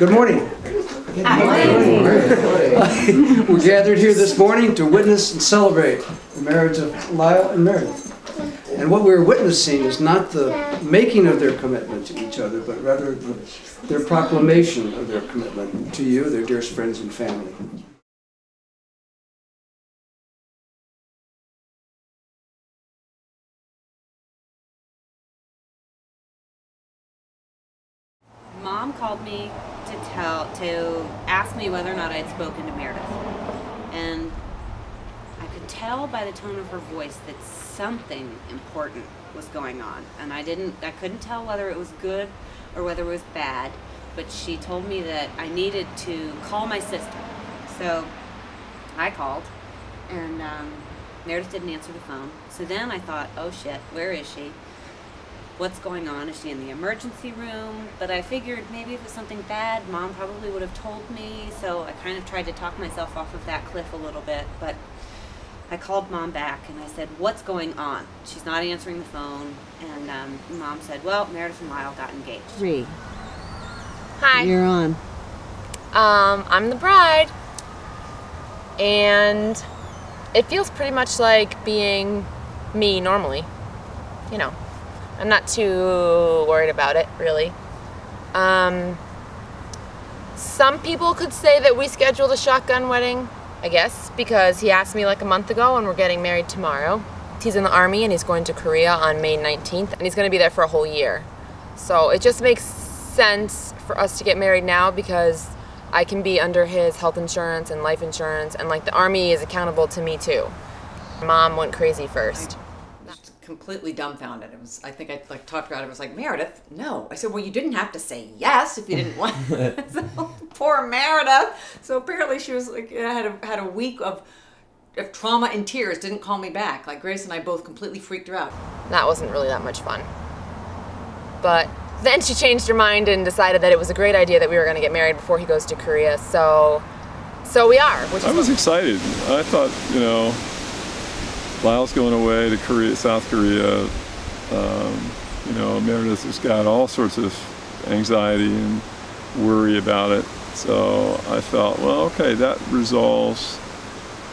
Good morning. We're gathered here this morning to witness and celebrate the marriage of Lyle and Meredith. And what we're witnessing is not the making of their commitment to each other, but rather their proclamation of their commitment to you, their dearest friends and family. Mom called me to ask me whether or not I'd spoken to Meredith, and I could tell by the tone of her voice that something important was going on, and I couldn't tell whether it was good or whether it was bad, but she told me that I needed to call my sister. So I called, and Meredith didn't answer the phone. So then I thought, oh shit, where is she? What's going on? Is she in the emergency room? But I figured maybe if it was something bad, Mom probably would have told me, so I kind of tried to talk myself off of that cliff a little bit. But I called Mom back and I said, what's going on? She's not answering the phone, and Mom said, well, Meredith and Lyle got engaged. Hi. You're on. I'm the bride, and it feels pretty much like being me normally, you know. I'm not too worried about it, really. Some people could say that we scheduled a shotgun wedding, I guess, because he asked me like a month ago and we're getting married tomorrow. He's in the Army and he's going to Korea on May 19th and he's going to be there for a whole year. So it just makes sense for us to get married now because I can be under his health insurance and life insurance, and like the Army is accountable to me too. Mom went crazy first. Completely dumbfounded. I think I talked about it. I was like, Meredith, no. I said, well, you didn't have to say yes if you didn't want. So, poor Meredith. So apparently she was like, had a week of trauma and tears. Didn't call me back. Like Grace and I both completely freaked her out. That wasn't really that much fun. But then she changed her mind and decided that it was a great idea that we were going to get married before he goes to Korea. So we are. I was excited. I thought, you know, Lyle's going away to Korea, South Korea. You know, Meredith has got all sorts of anxiety and worry about it. So I felt, well, okay, that resolves,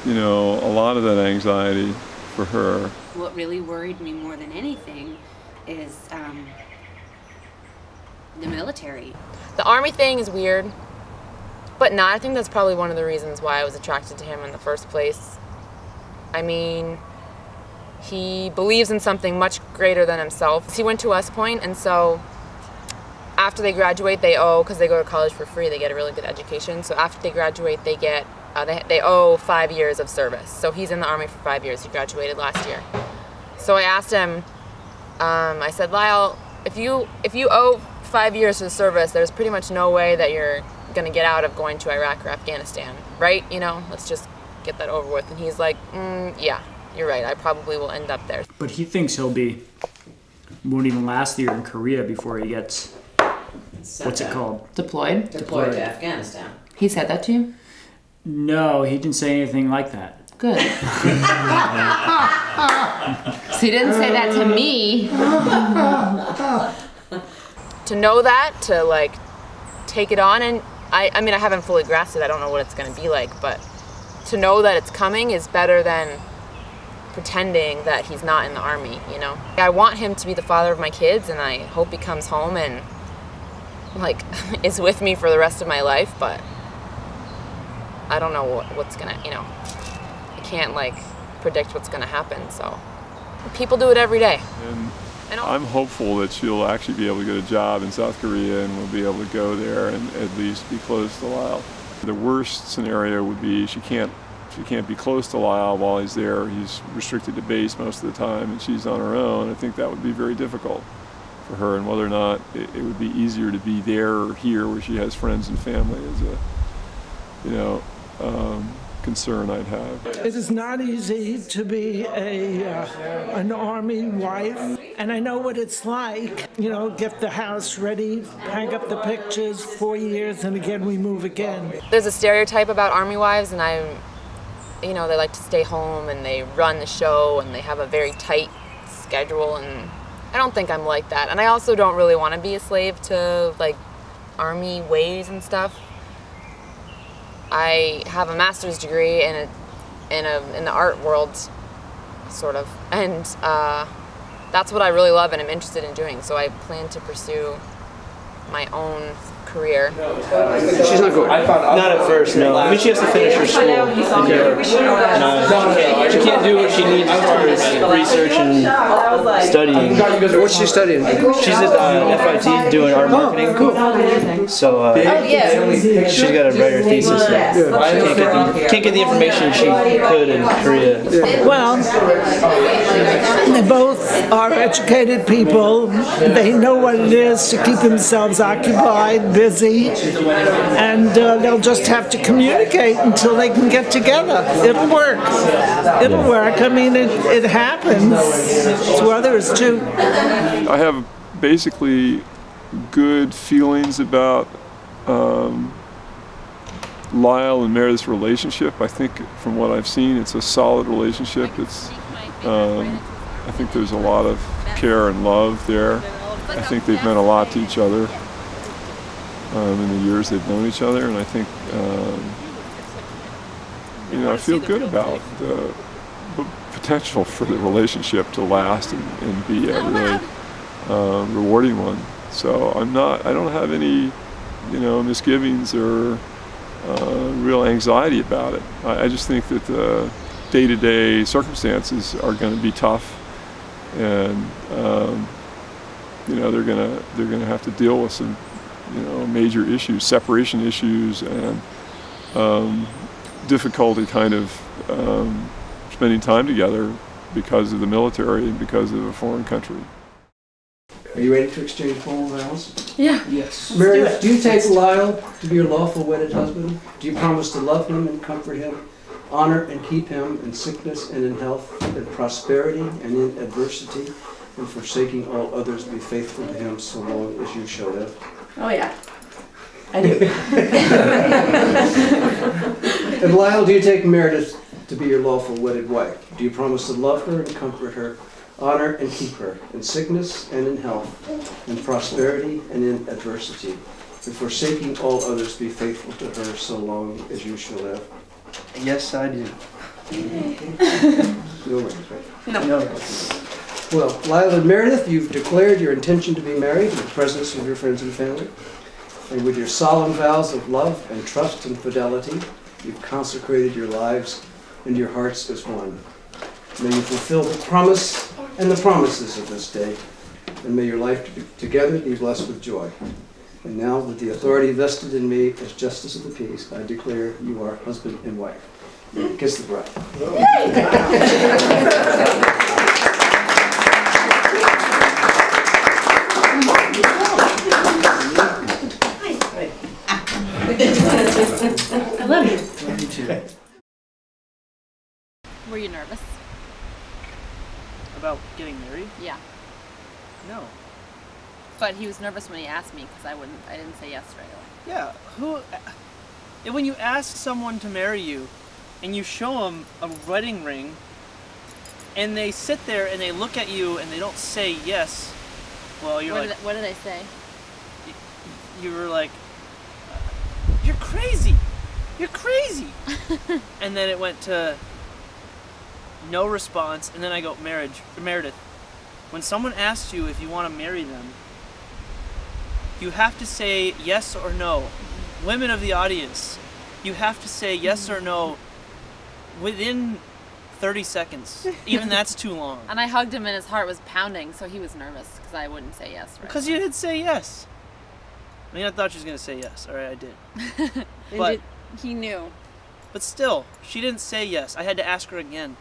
you know, a lot of that anxiety for her. What really worried me more than anything is the military. The Army thing is weird, but not. I think that's probably one of the reasons why I was attracted to him in the first place. I mean, he believes in something much greater than himself. He went to West Point, and so after they graduate, they owe, because they go to college for free, they get a really good education. So after they graduate, they get they owe 5 years of service. So he's in the Army for 5 years. He graduated last year. So I asked him, I said, Lyle, if you owe 5 years of service, there's pretty much no way that you're gonna get out of going to Iraq or Afghanistan, right? You know, let's just get that over with. And he's like, yeah, you're right, I probably will end up there. But he thinks won't even last the year in Korea before he gets, what's it called? Deployed? Deployed to Afghanistan. He said that to you? No, he didn't say anything like that. Good. So he didn't say that to me. To know that, to like take it on, and I mean, I haven't fully grasped it, I don't know what it's gonna be like, but to know that it's coming is better than pretending that he's not in the Army, you know? I want him to be the father of my kids, and I hope he comes home and like is with me for the rest of my life, but I don't know what's gonna, you know, I can't like predict what's gonna happen, so people do it every day. And I'm hopeful that she'll actually be able to get a job in South Korea and will be able to go there and at least be close to Lyle. The worst scenario would be she can't be close to Lyle while he's there. He's restricted to base most of the time and she's on her own. I think that would be very difficult for her, and whether or not it would be easier to be there or here where she has friends and family is a, you know, concern I'd have. It is not easy to be an Army wife, and I know what it's like. You know, get the house ready, hang up the pictures, 4 years, and again we move again. There's a stereotype about Army wives, and you know, they like to stay home and they run the show and they have a very tight schedule, and I don't think I'm like that. And I also don't really want to be a slave to like army ways and stuff. I have a master's degree in the art world, sort of, and that's what I really love and I'm interested in doing. So I plan to pursue my own career. She's not going. Not at first, no. I mean, she has to finish her school in New York. She can't do what she needs as far as research and studying. What's she studying? She's at FIT doing art marketing. Cool. So she's got to write her thesis. Can't get the information she could in Korea. Well, they both are educated people. They know what it is to keep themselves occupied, busy, and they'll just have to communicate until they can get together. It'll work. It'll work. I mean, it happens to others too. I have basically good feelings about Lyle and Meredith's relationship. I think from what I've seen, it's a solid relationship. It's I think there's a lot of care and love there. I think they've meant a lot to each other in the years they've known each other, and I think I feel good about the potential for the relationship to last and be a really rewarding one. So I don't have any misgivings or real anxiety about it. I just think that the day-to-day circumstances are going to be tough, and they're gonna have to deal with some major issues, separation issues, and difficulty kind of spending time together because of the military and because of a foreign country. Are you ready to exchange formal vows? Yeah. Yes. Meredith, do you take Lyle to be your lawful wedded husband? Do you promise to love him and comfort him, honor and keep him in sickness and in health, in prosperity and in adversity, and forsaking all others, be faithful to him so long as you shall live? Oh yeah. I do. And Lyle, do you take Meredith to be your lawful wedded wife? Do you promise to love her and comfort her, honor and keep her in sickness and in health, in prosperity and in adversity, and forsaking all others, be faithful to her so long as you shall live? Yes, I do. No rings, right? No. Well, Lyle and Meredith, you've declared your intention to be married in the presence of your friends and family. And with your solemn vows of love and trust and fidelity, you've consecrated your lives and your hearts as one. May you fulfill the promise and the promises of this day, and may your life together be blessed with joy. And now, with the authority vested in me as Justice of the Peace, I declare you are husband and wife. Kiss the bride. I love you. Me too. Were you nervous? About getting married? Yeah. No. But he was nervous when he asked me because I didn't say yes right away. Yeah. When you ask someone to marry you, and you show them a wedding ring, and they sit there and they look at you and they don't say yes, well, you're What did I say? You were like, you're crazy. You're crazy. And then it went to no response, and then I go, Meredith, when someone asks you if you want to marry them, you have to say yes or no. Women of the audience, you have to say yes or no within 30 seconds. Even that's too long. And I hugged him and his heart was pounding, so he was nervous because I wouldn't say yes right Because you did say yes. I mean, I thought she was going to say yes. All right, I did. But he knew. But still, she didn't say yes. I had to ask her again.